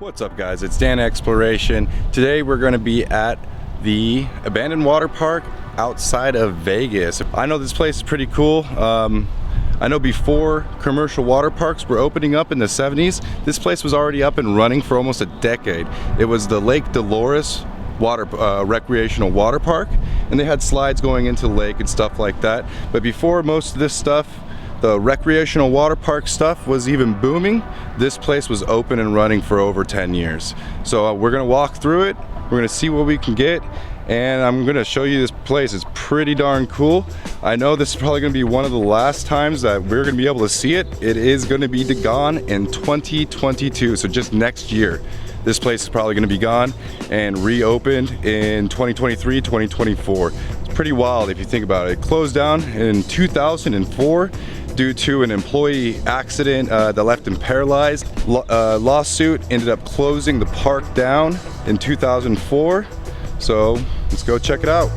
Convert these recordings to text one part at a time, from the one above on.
What's up, guys? It's DanXploration. Today we're going to be at the abandoned water park outside of Vegas. I know this place is pretty cool. I know before commercial water parks were opening up in the 70s, this place was already up and running for almost a decade. It was the Lake Dolores Recreational Waterpark, and they had slides going into the lake and stuff like that. But before most of this stuff, the recreational water park stuff was even booming, this place was open and running for over 10 years. So we're gonna walk through it, we're gonna see what we can get, and I'm gonna show you this place. It's pretty darn cool. I know this is probably gonna be one of the last times that we're gonna be able to see it. It is gonna be gone in 2022, so just next year. This place is probably gonna be gone and reopened in 2023, 2024. It's pretty wild if you think about it. It closed down in 2004 due to an employee accident that left him paralyzed. Lawsuit ended up closing the park down in 2004. So let's go check it out.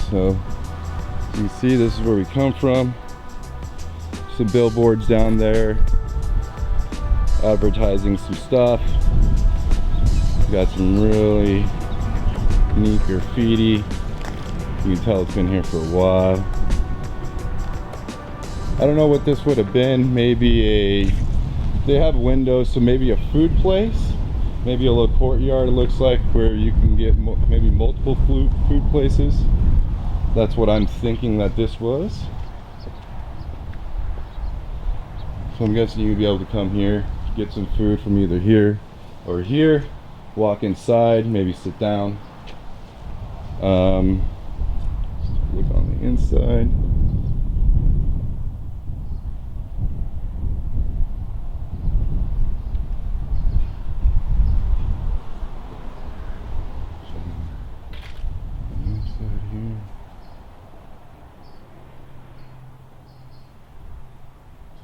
So you see, this is where we come from. Some billboards down there advertising some stuff. Got some really neat graffiti. You can tell it's been here for a while. I don't know what this would have been. Maybe they have windows, so maybe a food place, maybe a little courtyard, it looks like, where you can get maybe multiple food places. That's what I'm thinking that this was. So I'm guessing you'd be able to come here, get some food from either here or here, walk inside, maybe sit down. Look on the inside.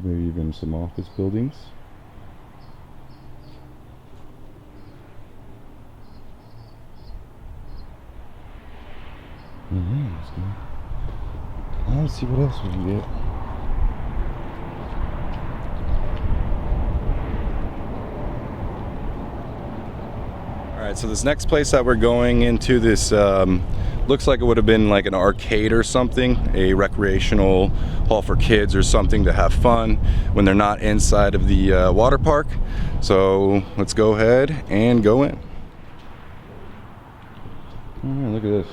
Maybe even some office buildings. Let's go. Let's see what else we can get. Alright, so this next place that we're going into, this looks like it would have been like an arcade or something, a recreational hall for kids or something to have fun when they're not inside of the water park. So let's go ahead and go in. Alright, look at this.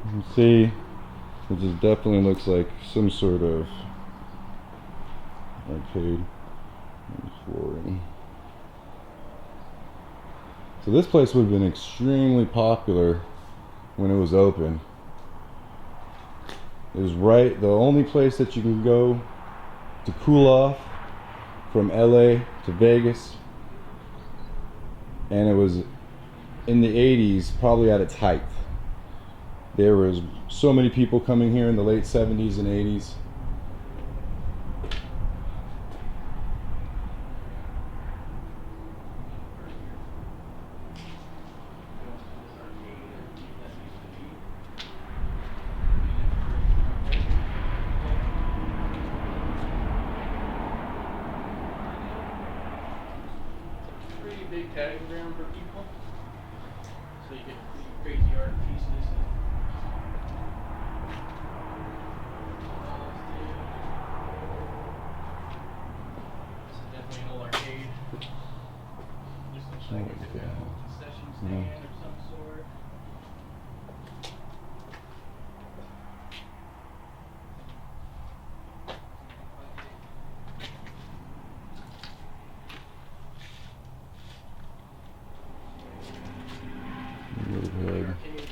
You can see, it just definitely looks like some sort of arcade flooring. So this place would have been extremely popular when it was open. It was the only place that you can go to cool off from LA to Vegas. And it was in the 80s, probably at its height. There was so many people coming here in the late 70s and 80s. Big tagging ground for people, so you get crazy art pieces. This is definitely an old arcade. This looks like it's a concession stand of some sort.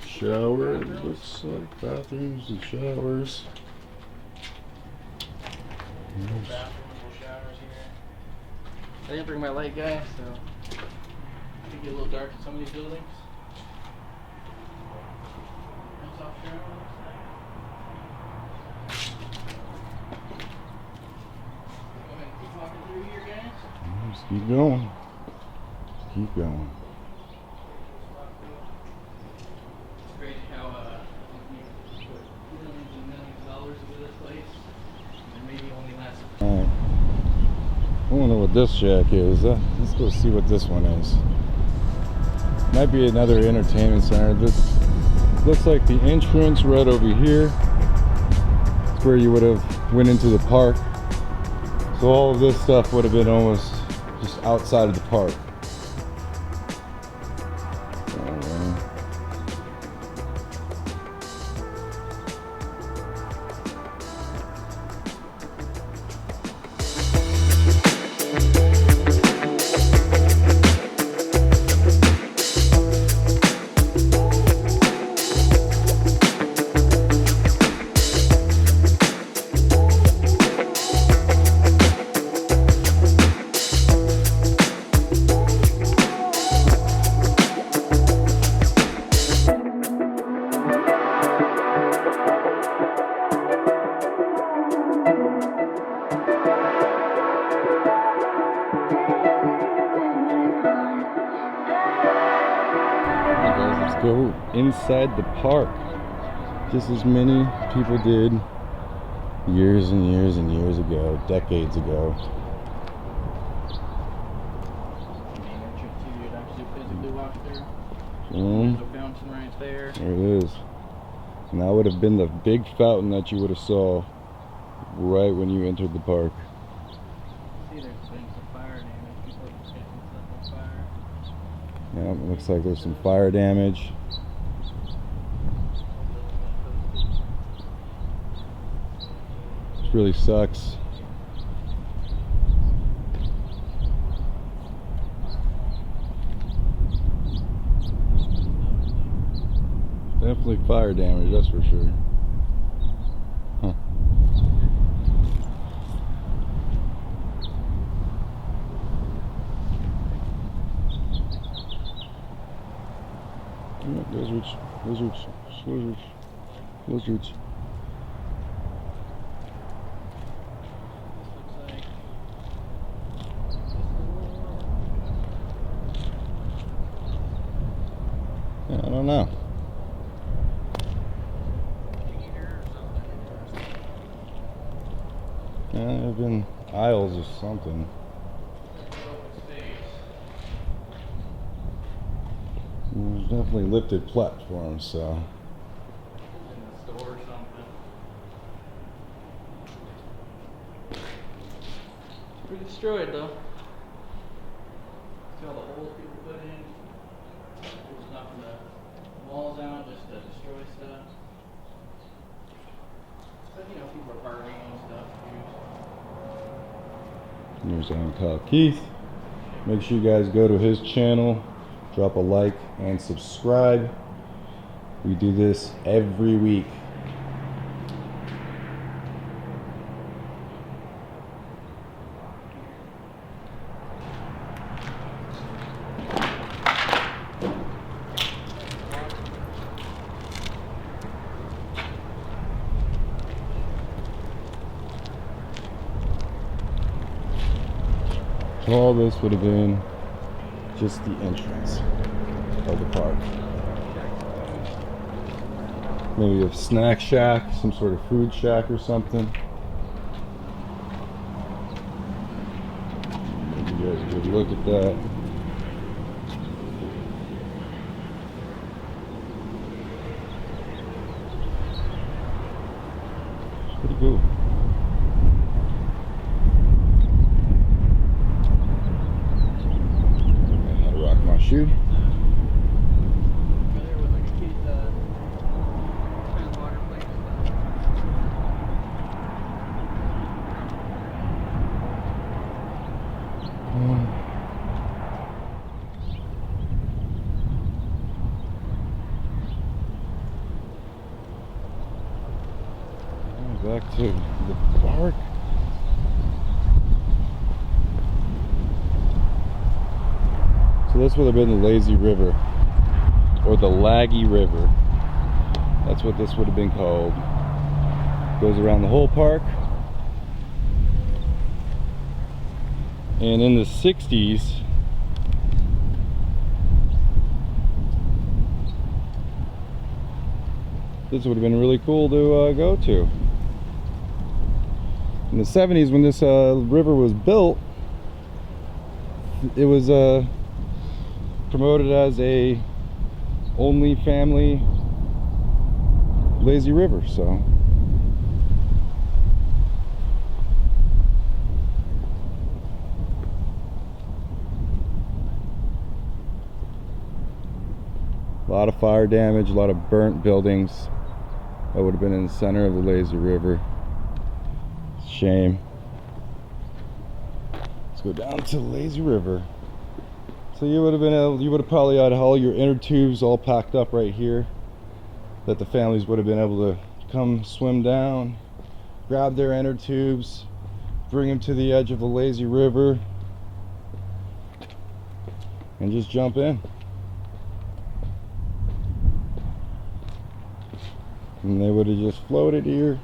Shower, it looks like bathrooms and showers. Bathroom, little showers here. I didn't bring my light, guy, so Might get a little dark in some of these buildings. That's offshore, it looks like. Go ahead and keep walking through here, guys. Just keep going. Just keep going. It's crazy how you put millions and millions of dollars into this place, and maybe only lasts. Alright. I don't know what this shack is. Let's go see what this one is. Might be another entertainment center. This looks like the entrance right over here. It's where you would have went into the park. So all of this stuff would have been almost just outside of the park. Go inside the park, just as many people did years and years and years ago, decades ago. Main entrance here, you'd actually physically walk through. Mm. There's a fountain right there. There it is. And that would have been the big fountain that you would have saw right when you entered the park. See, there's been some fire damage. People are setting stuff on fire. Yeah, it looks like there's some fire damage. This really sucks. Definitely fire damage, that's for sure. Huh. Yeah, lizards, lizards, lizards, lizards. Yeah, I don't know. Yeah, there have been aisles or something. There's definitely lifted platforms, so. In the store or something. Pretty destroyed though. See all the holes people put in. People was knocking the walls out just to destroy stuff. But you know, people are partying and stuff. Here's Uncle Keith. Make sure you guys go to his channel, drop a like and subscribe. We do this every week. All this would have been just the entrance of the park. Maybe a snack shack, some sort of food shack or something. Maybe you guys could look at that. It's pretty cool. Shoe. There was like a kid's kind of water place. Back to the park. So So this would have been the lazy river, or the laggy river. That's what this would have been called. Goes around the whole park. And in the 60s, this would have been really cool to go to. In the 70s, when this river was built, it was promoted as a only family lazy river, so a lot of fire damage, a lot of burnt buildings. That would have been in the center of the lazy river. Shame. Let's go down to the lazy river. So you would have probably had all your inner tubes all packed up right here, that the families would have been able to come swim down, grab their inner tubes, bring them to the edge of the lazy river, and just jump in. And they would have just floated here.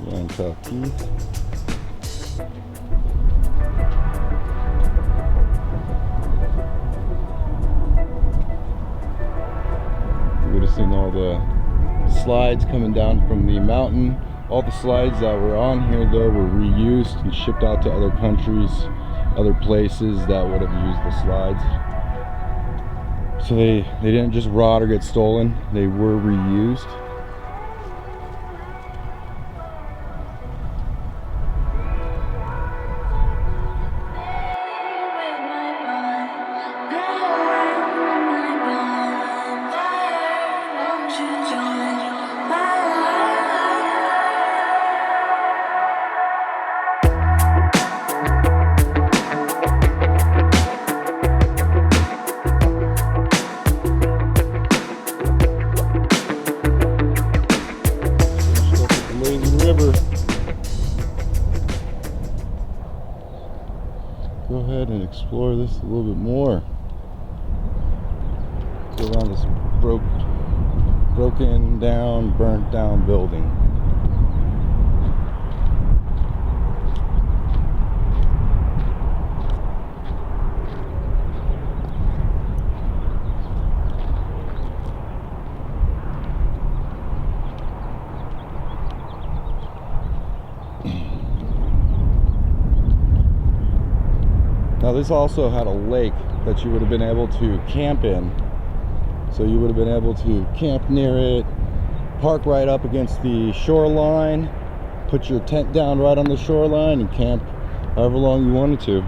And tough teeth. You would have seen all the slides coming down from the mountain. All the slides that were on here though were reused and shipped out to other countries, other places that would have used the slides. So they didn't just rot or get stolen, they were reused. Go ahead and explore this a little bit more. Go around this broken down, burnt down building. Now this also had a lake that you would have been able to camp in. So you would have been able to camp near it, park right up against the shoreline, put your tent down right on the shoreline and camp however long you wanted to.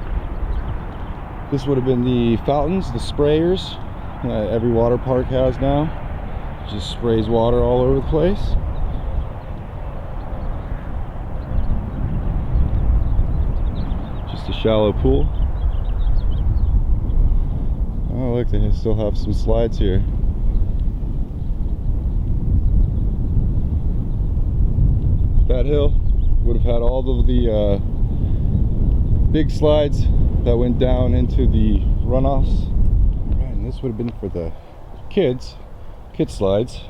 This would have been the fountains, the sprayers, every water park has now. Just sprays water all over the place. Just a shallow pool. Oh look, they still have some slides here. That hill would have had all of the big slides that went down into the runoffs. Right, and this would have been for the kid slides.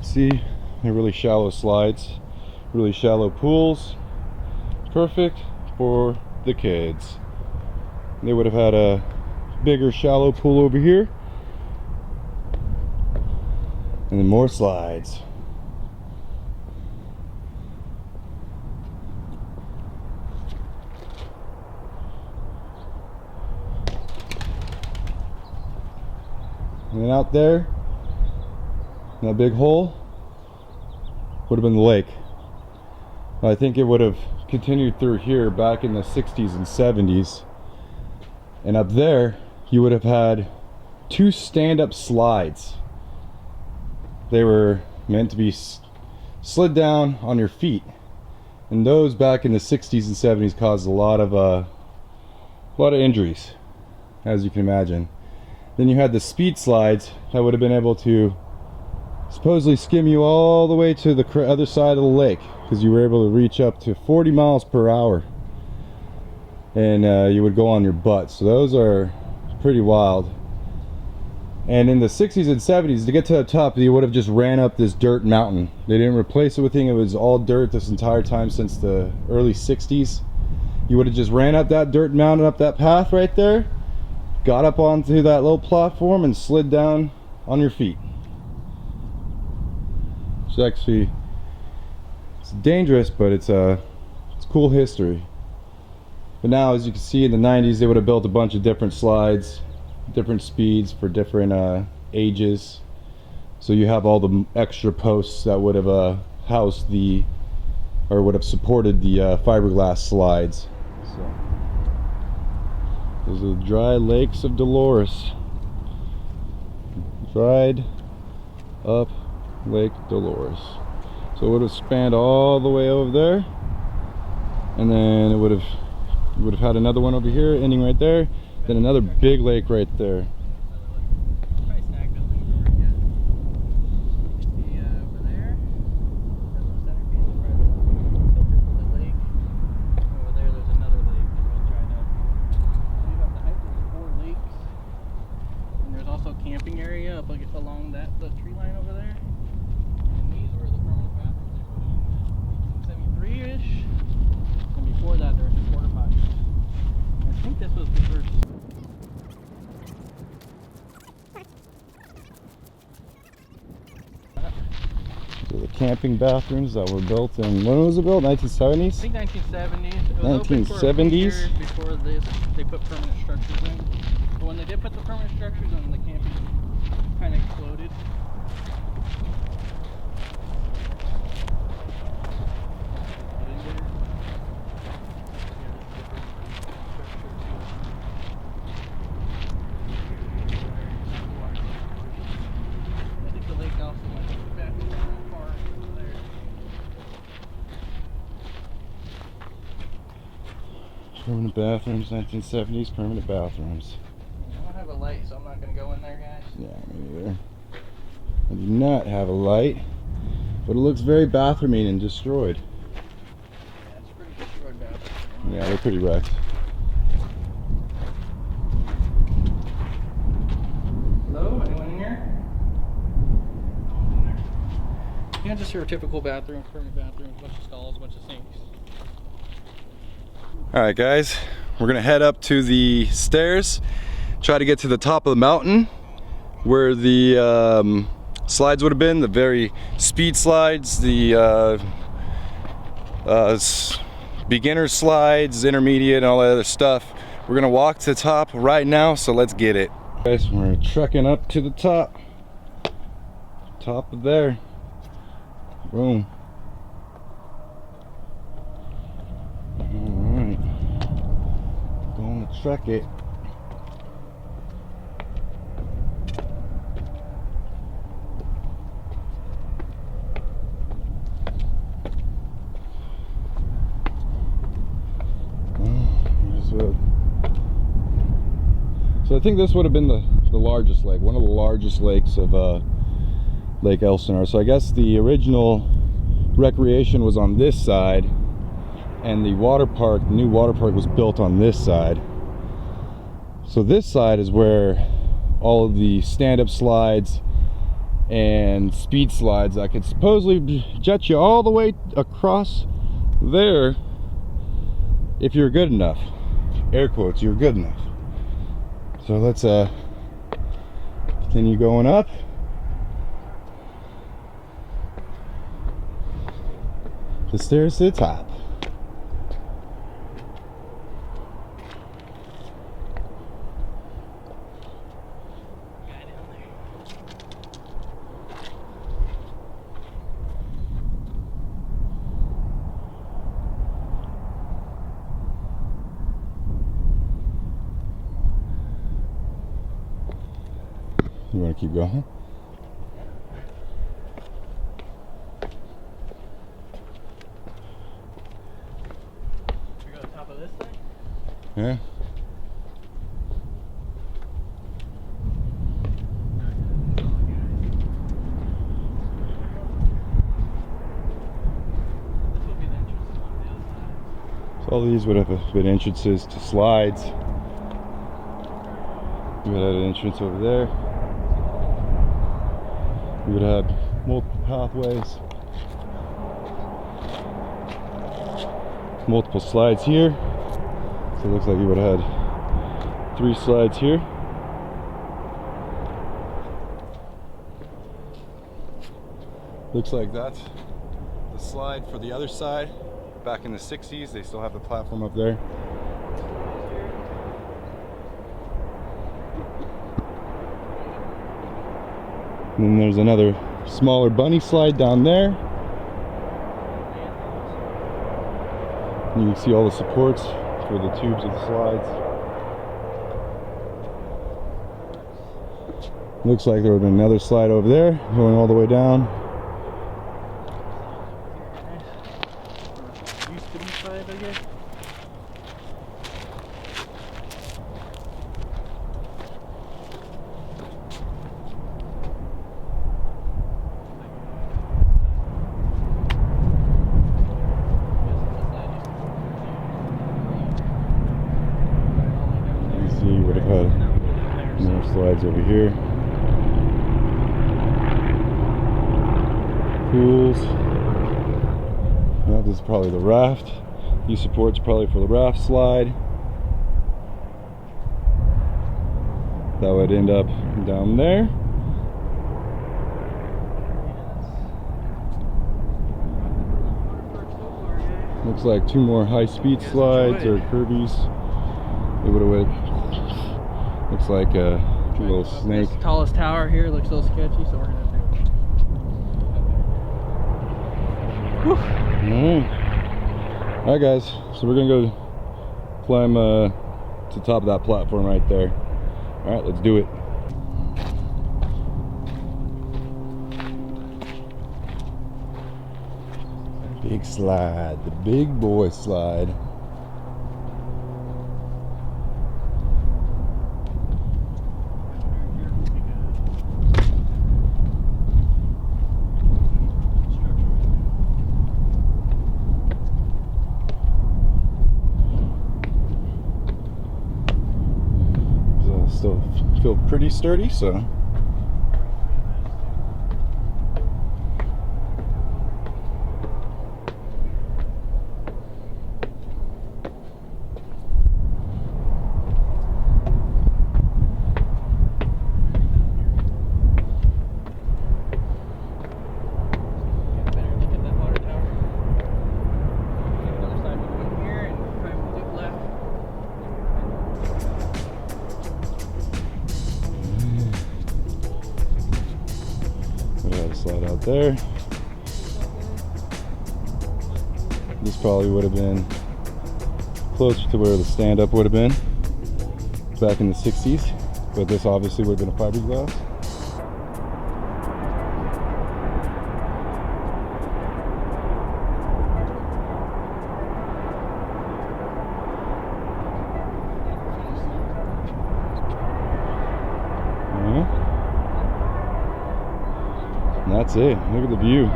See, they're really shallow slides, really shallow pools. Perfect for the kids. They would have had a bigger shallow pool over here, and then more slides. And then out there, in that big hole, would have been the lake. I think it would have continued through here back in the 60s and 70s. And up there, you would have had 2 stand-up slides. They were meant to be slid down on your feet. And those back in the 60s and 70s caused a lot of injuries, as you can imagine. Then you had the speed slides that would have been able to supposedly skim you all the way to the other side of the lake, because you were able to reach up to 40 miles per hour. And you would go on your butt. So those are pretty wild. And in the 60s and 70s, to get to the top, you would have just ran up this dirt mountain. They didn't replace it with anything. It was all dirt this entire time since the early 60s. You would have just ran up that dirt mountain, up that path right there, got up onto that little platform and slid down on your feet. It's actually, it's dangerous, but it's cool history. But now, as you can see, in the 90s, they would have built a bunch of different slides, different speeds for different ages. So you have all the extra posts that would have housed the, or would have supported the fiberglass slides. So those are the dry lakes of Dolores. Dried up Lake Dolores. So it would have spanned all the way over there, and then it would have, you would have had another one over here ending right there, then another big lake right there. Camping area up along that the tree line over there, and these were the permanent bathrooms they put in 1973-ish, and before that there was just porta potties. I think this was the first. So the camping bathrooms that were built in, when was it built? 1970s? I think 1970s. It was 1970s? before they put permanent structures in. But when they did put the permanent structures in, the camping kind of exploded. I think the lake also went back a little far there. Permanent bathrooms, 1970s, permanent bathrooms. I don't have a light, so I'm not going to go in there, guys. Yeah, me neither. I do not have a light, but it looks very bathroomy and destroyed. Yeah, it's pretty destroyed bathroom. Yeah, they're pretty wrecked. Hello? Anyone in here? No one's in there. Yeah, just your typical bathroom, permanent bathroom, a bunch of stalls, a bunch of sinks. Alright guys, we're gonna head up to the stairs, try to get to the top of the mountain where the slides would have been, the very speed slides, the beginner slides, intermediate, and all that other stuff. We're gonna walk to the top right now, so let's get it. Guys, we're trekking up to the top. Top of there. Boom. Alright. Going to trek it. So I think this would have been the largest lake, one of the largest lakes of Lake Elsinore. So I guess the original recreation was on this side, and the water park, the new water park, was built on this side. So this side is where all of the stand-up slides and speed slides that could supposedly jet you all the way across there if you're good enough. Air quotes, you're good enough. So let's continue going up. The stairs to the top. You want to keep going? Should we go to the top of this thing? Yeah. This will be the entrance on the other side. So all these would have been entrances to slides. We would have an entrance over there. We would have multiple pathways, multiple slides here. So it looks like you would have had 3 slides here. Looks like that's the slide for the other side. Back in the 60s, they still have the platform up there. And then there's another smaller bunny slide down there. And you can see all the supports for the tubes of the slides. Looks like there would have been another slide over there, going all the way down. Used to be 5, I guess. You would have had more slides over here. Pools. Now this is probably the raft. These supports probably for the raft slide. That would end up down there. Looks like 2 more high-speed slides or curvies. It would have went. Looks like a little snake. This tallest tower here looks a little sketchy, so we're gonna do it. Alright guys, so we're gonna go climb to the top of that platform right there. Alright, let's do it. Big slide, the big boy slide. Still feel pretty sturdy, so slide out there. This probably would have been closer to where the stand-up would have been back in the 60s, but this obviously would have been a fiberglass. And that's it. Look at the view.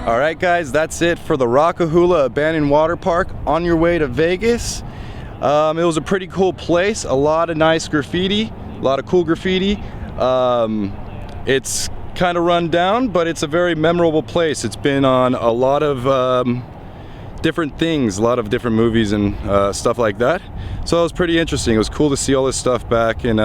Alright guys, that's it for the Rock-a-Hoola Abandoned Water Park on your way to Vegas. It was a pretty cool place, a lot of nice graffiti, a lot of cool graffiti. It's kind of run down, but it's a very memorable place. It's been on a lot of different things, a lot of different movies and stuff like that. So it was pretty interesting. It was cool to see all this stuff back, and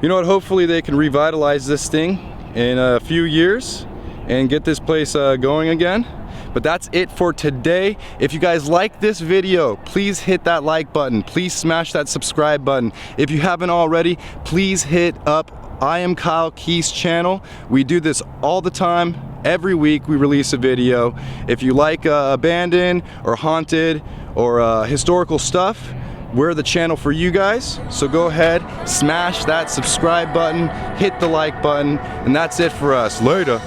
you know what, hopefully they can revitalize this thing in a few years and get this place going again. But that's it for today. If you guys like this video, please hit that like button. Please smash that subscribe button. If you haven't already, please hit up I Am Kyle Keith's channel. We do this all the time. Every week we release a video. If you like abandoned or haunted or historical stuff, we're the channel for you guys. So go ahead, smash that subscribe button, hit the like button, and that's it for us. Later.